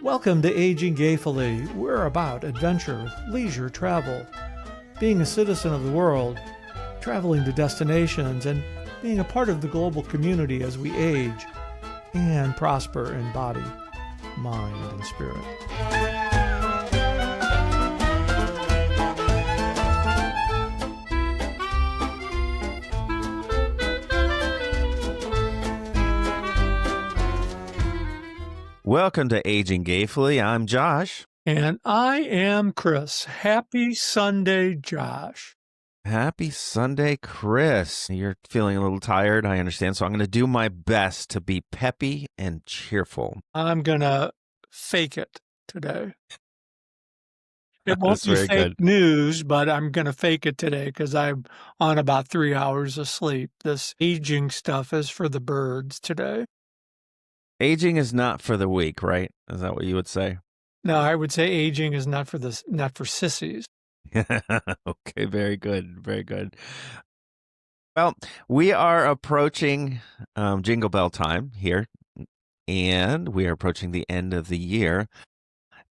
Welcome to Aging Gayfully. We're about adventure, leisure, travel, being a citizen of the world, traveling to destinations, and being a part of the global community as we age and prosper in body, mind, and spirit. Welcome to Aging Gayfully. I'm Josh. And I am Chris. Happy Sunday, Josh. Happy Sunday, Chris. You're feeling a little tired, I understand, so I'm going to do my best to be peppy and cheerful. I'm going to fake it today. It won't be fake news, but I'm going to fake it today because I'm on about 3 hours of sleep. This aging stuff is for the birds today. Aging is not for the weak, right? Is that what you would say? No, I would say aging is not for sissies. Okay, very good. Very good. Well, we are approaching Jingle Bell time here, and we are approaching the end of the year.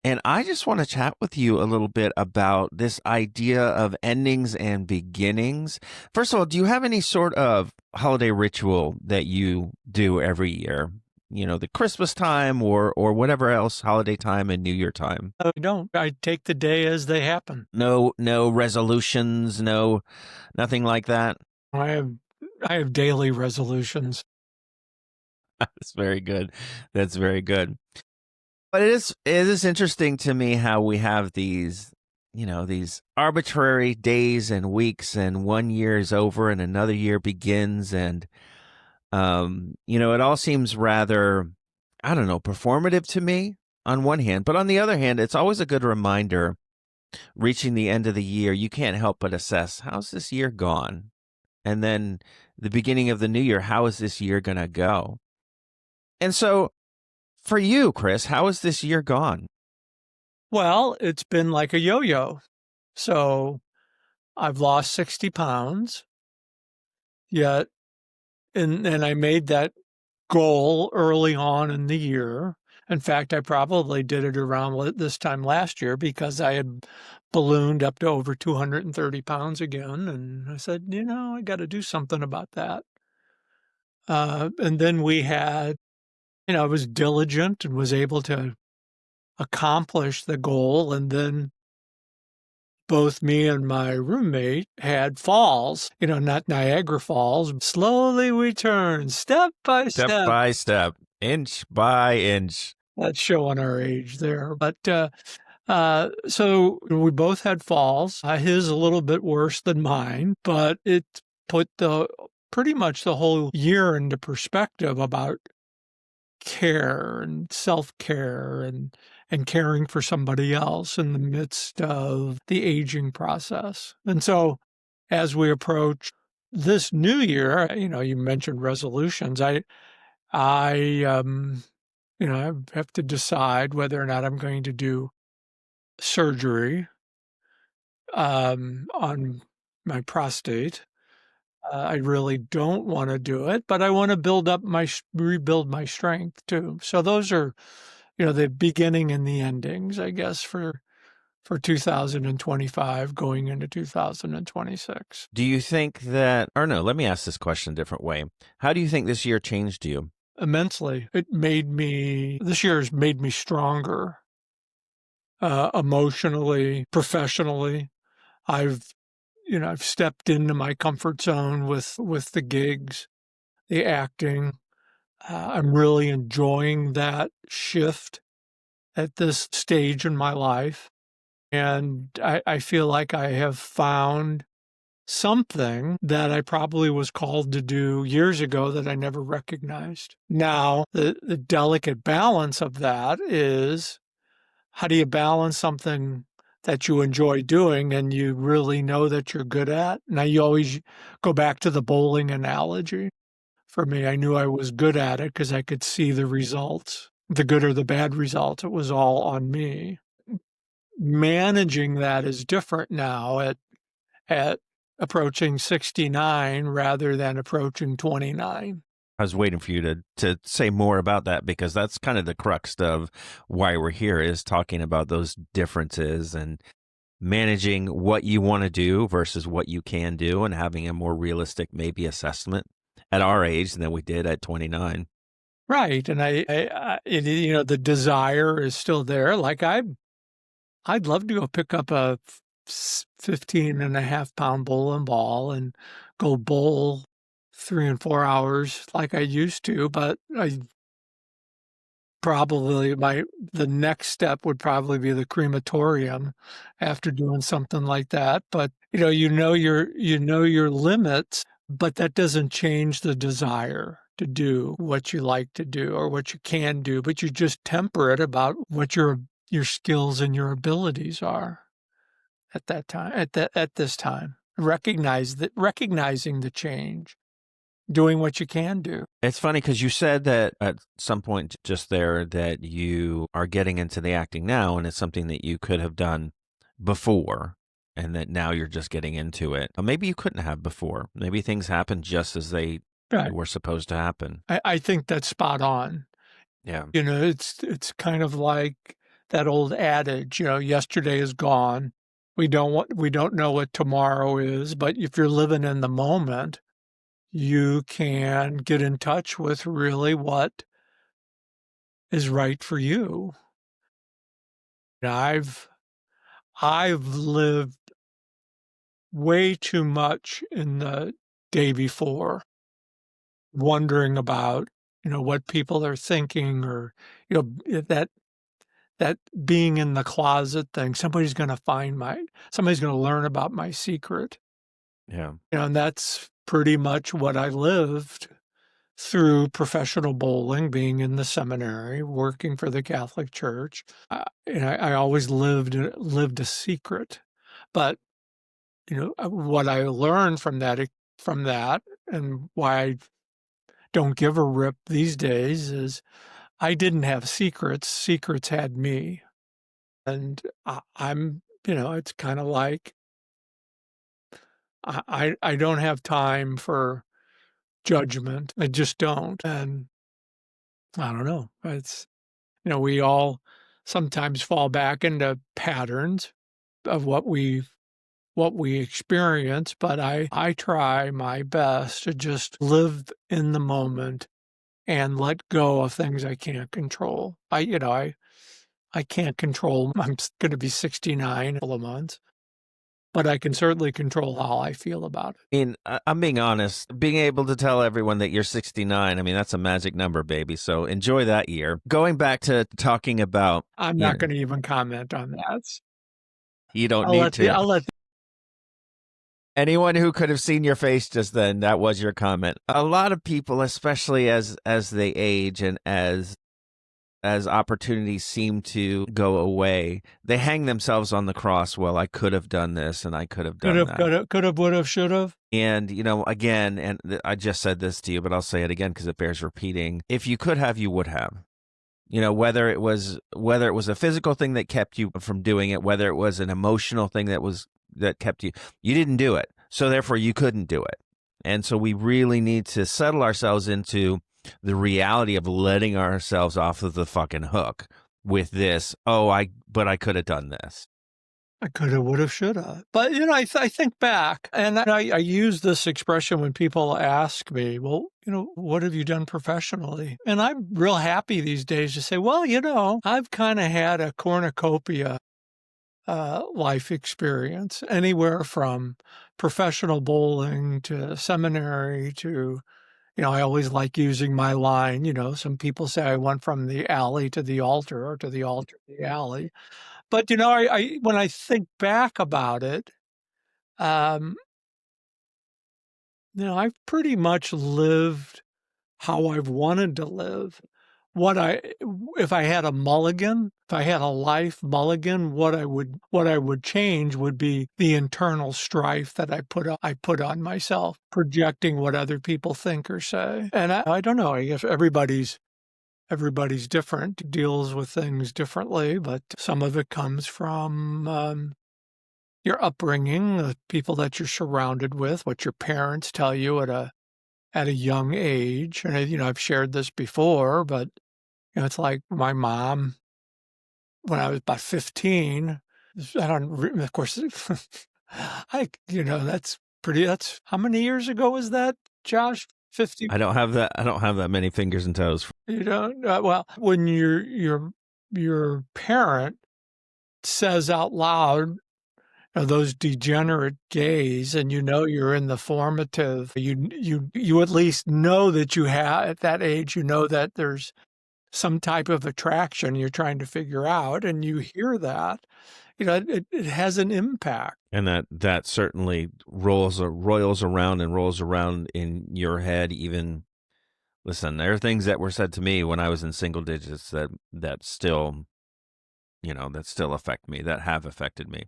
And I just want to chat with you a little bit about this idea of endings and beginnings. First of all, do you have any sort of holiday ritual that you do every year? You know, the Christmas time or whatever else, holiday time and New Year time? I don't. I take the day as they happen. No resolutions, nothing like that? I have daily resolutions. That's very good. That's very good. But it is interesting to me how we have these arbitrary days and weeks, and one year is over and another year begins, and it all seems rather, I don't know, performative to me on one hand, but on the other hand, it's always a good reminder, reaching the end of the year, you can't help but assess, how's this year gone? And then the beginning of the new year, how is this year going to go? And so for you, Chris, how has this year gone? Well, it's been like a yo-yo. So I've lost 60 pounds, yet and I made that goal early on in the year. In fact, I probably did it around this time last year because I had ballooned up to over 230 pounds again. And I said, I got to do something about that. And then we had, I was diligent and was able to accomplish the goal. And then both me and my roommate had falls, not Niagara Falls. Slowly we turn, step by step. Step by step, inch by inch. That's showing our age there. But so we both had falls. His a little bit worse than mine, but it put pretty much the whole year into perspective about care and self-care and caring for somebody else in the midst of the aging process. And so as we approach this new year, you mentioned resolutions. I have to decide whether or not I'm going to do surgery on my prostate. I really don't want to do it, but I want to rebuild my strength too. So those are, the beginning and the endings, I guess, for 2025 going into 2026. Do you think that, or no, let me ask this question a different way. How do you think this year changed you? Immensely. This year has made me stronger, emotionally, professionally. I've stepped into my comfort zone with the gigs, the acting. I'm really enjoying that shift at this stage in my life. And I feel like I have found something that I probably was called to do years ago that I never recognized. Now, the delicate balance of that is, how do you balance something that you enjoy doing and you really know that you're good at? Now, you always go back to the bowling analogy. For me, I knew I was good at it because I could see the results, the good or the bad results. It was all on me. Managing that is different now at approaching 69 rather than approaching 29. I was waiting for you to say more about that, because that's kind of the crux of why we're here, is talking about those differences and managing what you want to do versus what you can do, and having a more realistic maybe assessment at our age than we did at 29. Right. And the desire is still there. Like I'd love to go pick up a 15.5 pound bowling ball and go bowl 3 and 4 hours like I used to, but the next step would probably be the crematorium after doing something like that. But your limits, but that doesn't change the desire to do what you like to do or what you can do, but you just temper it about what your skills and your abilities are at that time, at this time. Recognizing the change, doing what you can do. It's funny because you said that at some point just there that you are getting into the acting now, and it's something that you could have done before, and that now you're just getting into it. Or maybe you couldn't have before. Maybe things happened just as they Right. were supposed to happen. I think that's spot on. Yeah. It's kind of like that old adage, yesterday is gone. We don't know what tomorrow is, but if you're living in the moment, you can get in touch with really what is right for you. I've lived way too much in the day before, wondering about, what people are thinking, or, if that being in the closet thing, somebody's going to learn about my secret. Yeah. And that's pretty much what I lived through professional bowling, being in the seminary, working for the Catholic Church. I always lived a secret. But, what I learned from that, and why I don't give a rip these days, is I didn't have secrets. Secrets had me. And it's kind of like I don't have time for judgment. I just don't. And I don't know. It's, we all sometimes fall back into patterns of what we experience, but I try my best to just live in the moment and let go of things I can't control. I can't control. I'm going to be 69 in a couple of months, but I can certainly control how I feel about it. I'm being honest, being able to tell everyone that you're 69, I mean, that's a magic number, baby. So enjoy that year. Going back to talking about, I'm not going to even comment on that. you don't need to. I'll let Anyone who could have seen your face just then, that was your comment. A lot of people, especially as they age and as opportunities seem to go away, they hang themselves on the cross. Well, I could have done this and I could have done that. Could have, would have, should have. And, again, and I just said this to you, but I'll say it again because it bears repeating. If you could have, you would have. Whether it was a physical thing that kept you from doing it, whether it was an emotional thing that kept you didn't do it. So therefore you couldn't do it. And so we really need to settle ourselves into the reality of letting ourselves off of the fucking hook with this. But I could have done this. I could have, would have, should have. But, I think back, and I use this expression when people ask me, well, what have you done professionally? And I'm real happy these days to say, well, I've kind of had a cornucopia life experience, anywhere from professional bowling to seminary to, I always like using my line, some people say I went from the alley to the altar, or to the altar to the alley. But, I when I think back about it, I've pretty much lived how I've wanted to live. If I had a mulligan, if I had a life mulligan, what I would change would be the internal strife that I put on myself, projecting what other people think or say. And I don't know, I guess everybody's different, deals with things differently, but some of it comes from your upbringing, the people that you're surrounded with, what your parents tell you at a at a young age. And, I've shared this before, but, it's like my mom, when I was about 15, of course, that's how many years ago was that, Josh? 50? I don't have that many fingers and toes. You don't, well, when your parent says out loud, those degenerate gays, and you're in the formative, you at least know that you have, at that age, that there's some type of attraction you're trying to figure out, and you hear that, it has an impact. And that certainly roils around in your head. Even, listen, there are things that were said to me when I was in single digits that still, that still affect me, that have affected me.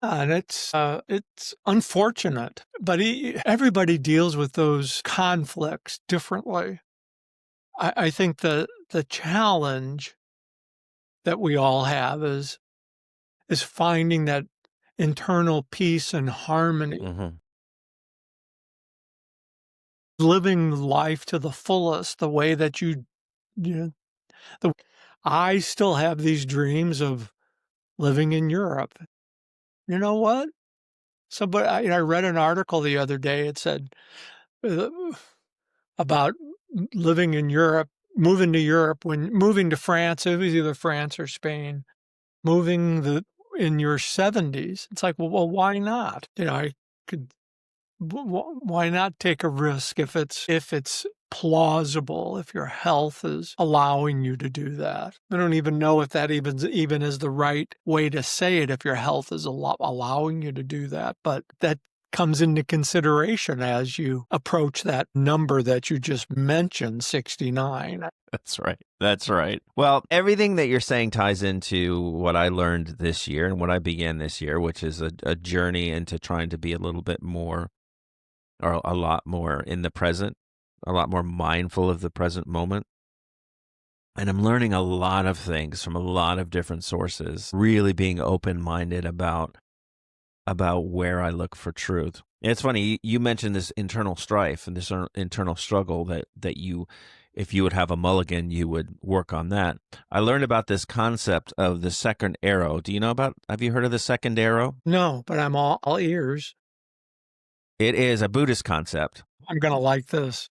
And it's unfortunate, but everybody deals with those conflicts differently. I think the challenge that we all have is finding that internal peace and harmony, Mm-hmm. living life to the fullest, the way that I still have these dreams of living in Europe. You know what? Somebody, I read an article the other day. It said uh, about living in Europe, moving to Europe, when moving to France, it was either France or Spain, moving in your 70s. It's like, well, why not? I could, why not take a risk if it's plausible, if your health is allowing you to do that? I don't even know if that even is the right way to say it, if your health is allowing you to do that, but that comes into consideration as you approach that number that you just mentioned, 69. That's right. That's right. Well, everything that you're saying ties into what I learned this year and what I began this year, which is a journey into trying to be a little bit more, or a lot more in the present, a lot more mindful of the present moment. And I'm learning a lot of things from a lot of different sources, really being open-minded about where I look for truth. And it's funny, you mentioned this internal strife and this internal struggle that you, if you would have a mulligan, you would work on that. I learned about this concept of the second arrow. Have you heard of the second arrow? No, but I'm all ears. It is a Buddhist concept. I'm going to like this.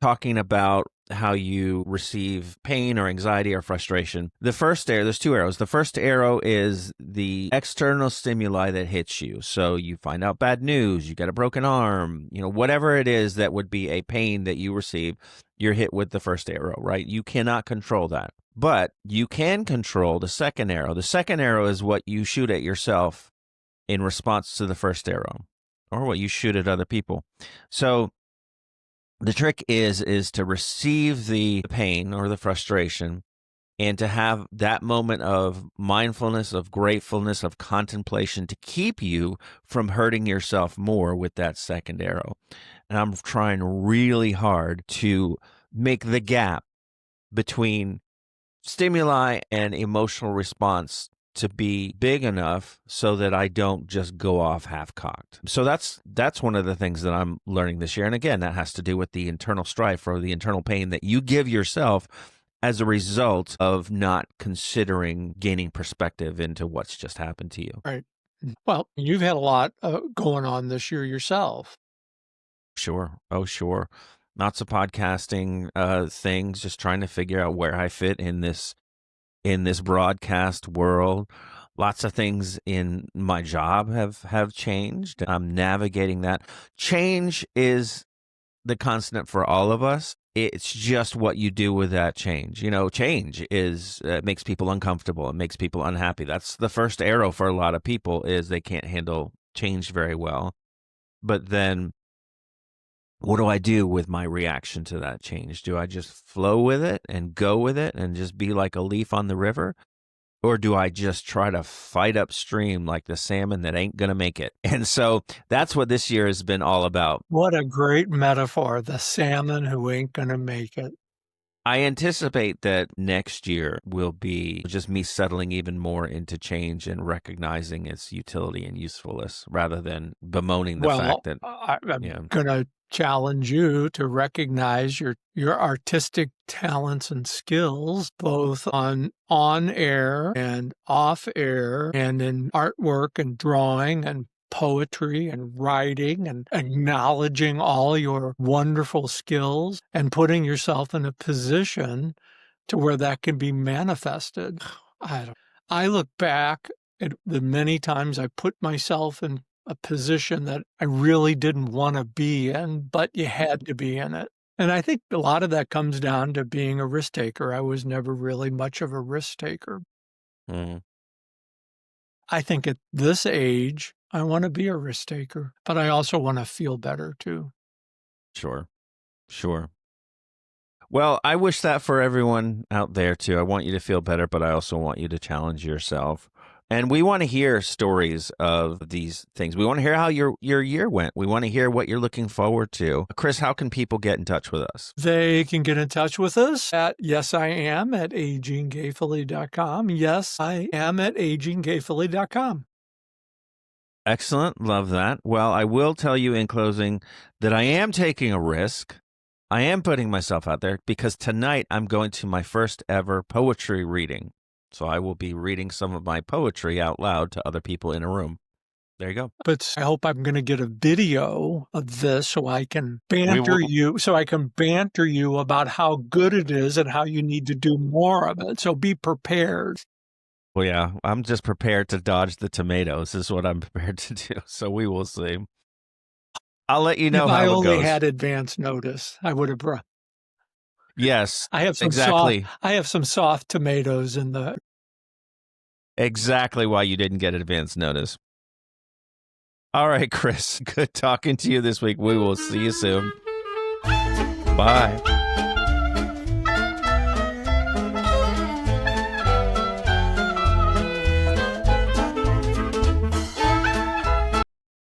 Talking about how you receive pain or anxiety or frustration. The first arrow, there's two arrows. The first arrow is the external stimuli that hits you. So you find out bad news, you get a broken arm, whatever it is that would be a pain that you receive, you're hit with the first arrow, right? You cannot control that. But you can control the second arrow. The second arrow is what you shoot at yourself in response to the first arrow, or what you shoot at other people. So the trick is to receive the pain or the frustration and to have that moment of mindfulness, of gratefulness, of contemplation to keep you from hurting yourself more with that second arrow. And I'm trying really hard to make the gap between stimuli and emotional response to be big enough so that I don't just go off half-cocked. So that's one of the things that I'm learning this year. And again, that has to do with the internal strife or the internal pain that you give yourself as a result of not considering gaining perspective into what's just happened to you. Right. Well, you've had a lot going on this year yourself. Sure. Oh, sure. Lots of podcasting things, just trying to figure out where I fit in this broadcast world. Lots of things in my job have changed. I'm navigating that. Change is the constant for all of us. It's just what you do with that change. Change makes people uncomfortable. It makes people unhappy. That's the first arrow for a lot of people, is they can't handle change very well. But then what do I do with my reaction to that change? Do I just flow with it and go with it and just be like a leaf on the river? Or do I just try to fight upstream like the salmon that ain't going to make it? And so that's what this year has been all about. What a great metaphor, the salmon who ain't going to make it. I anticipate that next year will be just me settling even more into change and recognizing its utility and usefulness rather than bemoaning the fact that I'm going to challenge you to recognize your artistic talents and skills, both on air and off air, and in artwork and drawing and poetry and writing, and acknowledging all your wonderful skills and putting yourself in a position to where that can be manifested. I look back at the many times I put myself in a position that I really didn't want to be in, but you had to be in it. And I think a lot of that comes down to being a risk taker. I was never really much of a risk taker. Mm. I think at this age, I want to be a risk taker, but I also want to feel better too. Sure. Well, I wish that for everyone out there too. I want you to feel better, but I also want you to challenge yourself. And we want to hear stories of these things. We want to hear how your year went. We want to hear what you're looking forward to. Chris, how can people get in touch with us? They can get in touch with us at yesiam at AgingGayfully.com. Yes, I am at AgingGayfully.com. Excellent. Love that. Well, I will tell you in closing that I am taking a risk. I am putting myself out there because tonight I'm going to my first ever poetry reading. So I will be reading some of my poetry out loud to other people in a room. There you go. But I hope I'm going to get a video of this so I can banter you about how good it is and how you need to do more of it. So be prepared. Well, yeah, I'm just prepared to dodge the tomatoes is what I'm prepared to do. So we will see. I'll let you know if how I it only goes. had advance notice, I would have brought. Yes, I have some exactly. I have some soft tomatoes in the. Exactly why you didn't get advance notice. All right, Chris. Good talking to you this week. We will see you soon. Bye.